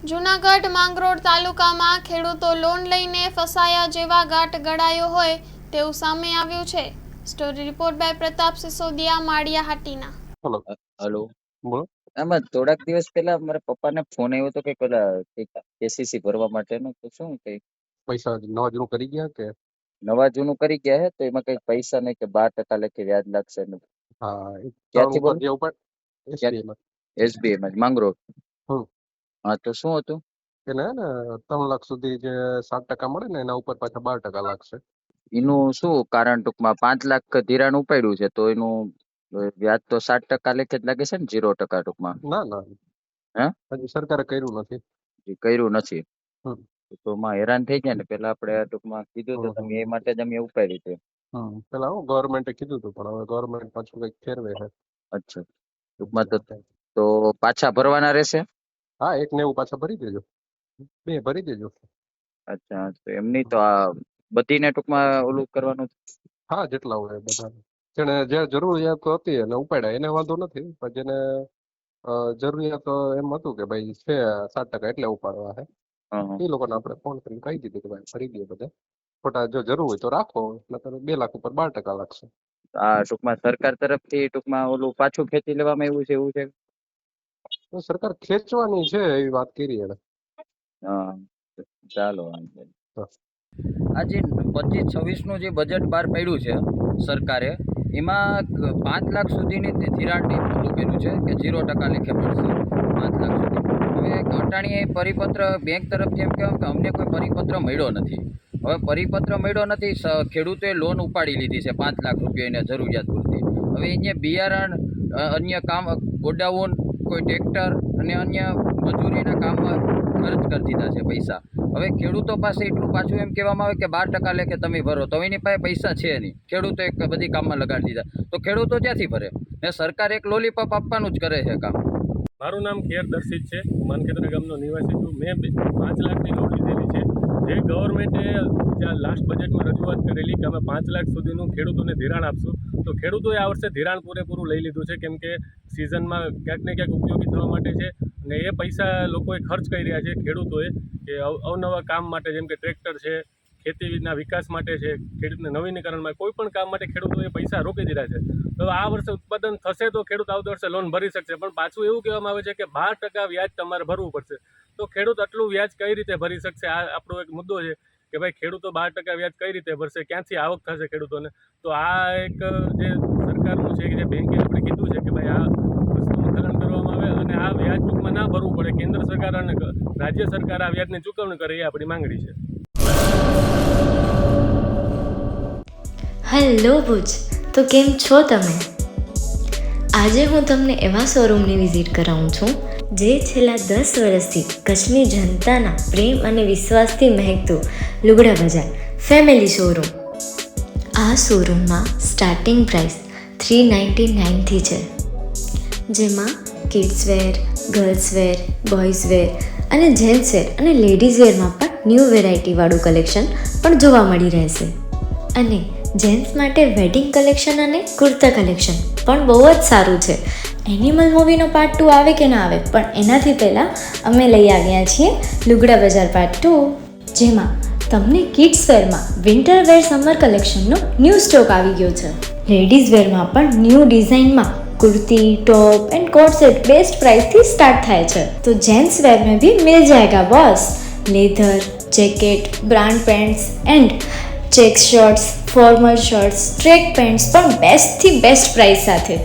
જૂનાગઢ માંગરોળ તાલુકામાં ખેડૂતો લોન લઈને ફસાયા જેવા ગાંઠ ગળાયો હોય તેવું સામે આવ્યું છે। Story report by Pratap Sisodia, Maliya Hatina. Hello hello બોલો। આમાં થોડાક દિવસ પહેલા મારા પપ્પાને ફોન આવ્યો હતો કે પેલા કેસીસી ભરવા માટેનો, તો શું કઈ પૈસા નવા જૂનું કરી ગયા કે? નવા જૂનું કરી ગયા હે, તો એમાં કઈ પૈસા નહીં કે 12% લેખે વ્યાજ લાગશે ને? હા, એ ત્રણ ક્યાંથી ઉપર બોલ? જે ઉપર એસબીઆઈ માં। એસબીઆઈ માં માંગરોળ? હમ હા, તો શું હતું? એને હે ને 3 લાખ સુધી જે 7% મળે ને એના ઉપર પાછા 12% લાગશે। એનું શું કારણ? ટૂંકમાં 5 લાખ ધિરાણ ઉપાડ્યું છે, તો એનું વ્યાજ તો 7% લેખે જ લાગે છે ને, 0% ટૂંકમાં? ના ના, હે? હજી સરકારે કર્યું નથી। એ કર્યું નથી હમ તો માં હેરાન થઈ જાય ને। પેલા આપણે ટૂંકમાં કીધું તો તમે, એ માટે જ અમે ઉપાડી છે। પેલા હું ગવર્મેન્ટે કીધું હતું, પણ હવે ગવર્મેન્ટ પાછું કઈક ફેરવે છે અચ્છા, ટૂંકમાં એટલા માટે। તો પાછા ભરવાના રહેશે? હા, 1 ને 90 પાછા ભરી દેજો, 2 ભરી દેજો। અચ્છા, તો એમની તો આ બધીને ટૂંકમાં ઓલું કરવાનું? હા, જેટલા હોય બધા, જેને જે જરૂરિયાત હતી એને ઉપાડ્યા, એને વાંધો નથી। પણ જેને જરૂરિયાત એમ હતું કે ભાઈ છે 7% એટલે ઉપાડવા છે, હં. એ લોકોને આપણે ફોન કરીને કહી દીધું કે ભાઈ ભરી દો બધા, ખોટા જો જરૂર હોય તો રાખો, નકર 2 લાખ ઉપર 12% લાગશે। આ ટૂંકમાં સરકાર તરફથી ટૂંકમાં ઓલું પાછું ખેંચી લેવામાં આવ્યું છે, એવું છે? તો સરકાર ખેંચવાની છે એવી વાત કરી એને। હા, ચાલો વાંધો નહીં. હા। આજે 25-26 નું જે બજેટ બહાર પાડ્યું છે સરકારે, એમાં 5 લાખ સુધીની ધિરાણની ઓલું કર્યું છે કે 0% લેખે મળશે 5 લાખ સુધી। હવે ઘટાણીએ પરિપત્ર બેંક તરફથી એમ કહેવાય કે અમને કોઈ પરિપત્ર મળ્યો નથી। હવે પરિપત્ર મળ્યો નથી, ખેડૂતોએ લોન ઉપાડી લીધી છે 5 લાખ રૂપિયાની જરૂરિયાત પૂરતી। હવે અહીંયા બિયારણ, અન્ય કામ, ગોડાઉન, કોઈ ટ્રેક્ટર અને અન્ય મજૂરીના કામમાં ખર્ચ કરી દીધા છે પૈસા। હવે ખેડૂતો પાસે એટલું પાછું એમ કહેવામાં આવે કે 12% લેખે તમે ભરો, તો એની પાસે પૈસા છે નહીં, ખેડૂતો એક બધી કામમાં લગાડી દીધા, તો ખેડૂતો ક્યાંથી ભરે? ને સરકાર એક લોલીપોપ આપવાનું જ કરે છે કામ। મારું નામ ખેર દર્શિત છે, માનખેતરા ગામનો નિવાસી છું। મેં 5 લાખની લોન લીધેલી છે, જે ગવર્મેન્ટે જ્યાં લાસ્ટ બજેટમાં રજૂઆત કરેલી કે અમે 5 લાખ સુધીનું ખેડૂતોને ધિરાણ આપશું, તો ખેડૂતોએ આ વર્ષે ધિરાણ પૂરેપૂરું લઈ લીધું છે, કેમ કે સિઝનમાં ક્યાંક ને ક્યાંક ઉપયોગી થવા માટે છે। અને એ પૈસા લોકોએ ખર્ચ કરી રહ્યા છે ખેડૂતોએ, કે અવનવા કામ માટે, જેમ કે ટ્રેક્ટર છે, ખેતીના વિકાસ માટે છે, ખેડૂતને નવીનીકરણમાં, કોઈ પણ કામ માટે ખેડૂતોએ પૈસા રોકી દીધા છે। તો આ વર્ષે ઉત્પાદન થશે તો ખેડૂત આવતા વર્ષે લોન ભરી શકશે, પણ પાછું એવું કહેવામાં આવે છે કે 12% વ્યાજ તમારે ભરવું પડશે। તો ખેડૂત આટલું વ્યાજ કઈ રીતે ભરી શકશે? આ આપણો એક મુદ્દો છે કે ભાઈ ખેડૂતો 12% વ્યાજ કઈ રીતે ભરશે, ક્યાંથી આવક થશે ખેડૂતોને? તો આ એક જે સરકારનું છે કે જે બેંકે આપણે કીધું છે કે ભાઈ આ વસ્તુનું ખલન કરવામાં આવે અને આ વ્યાજ ટૂંકમાં ના ભરવું પડે, કેન્દ્ર સરકાર અને રાજ્ય સરકાર આ વ્યાજની ચૂકવણી કરે, એ આપણી માંગણી છે। હેલો ભુજ, તો કેમ છો તમે? આજે હું તમને એવા શોરૂમની વિઝિટ કરાવું છું જે છેલ્લા 10 વર્ષથી કચ્છની જનતાના પ્રેમ અને વિશ્વાસથી મહેકતું લુગડા બજાર ફેમિલી શોરૂમ। આ શોરૂમમાં સ્ટાર્ટિંગ પ્રાઇસ 399થી છે, જેમાં kids wear, girls wear, boys wear અને જેન્ટ્સ વેર અને લેડીઝ વેરમાં પણ ન્યૂ વેરાયટીવાળું કલેક્શન પણ જોવા મળી રહેશે। અને જેન્ટ્સ માટે વેડિંગ કલેક્શન અને કુર્તા કલેક્શન પણ બહુ જ સારું છે। એનિમલ મૂવીનો પાર્ટ 2 આવે કે ના આવે, પણ એનાથી પહેલાં અમે લઈ આવ્યા છીએ લુગડા બજાર પાર્ટ 2, જેમાં તમને કિડ્સ વેરમાં વિન્ટર વેર સમર કલેક્શનનો ન્યૂ સ્ટોક આવી ગયો છે। લેડીઝ વેરમાં પણ ન્યૂ ડિઝાઇનમાં kurti, top and coat set best price थी स्टार्ट थाय छे। तो जेंट्स वेर में भी मिल जाएगा boss, leather, jacket, brand pants and check shirts, formal shirts, track pants पर बेस्ट थी बेस्ट प्राइस साथे।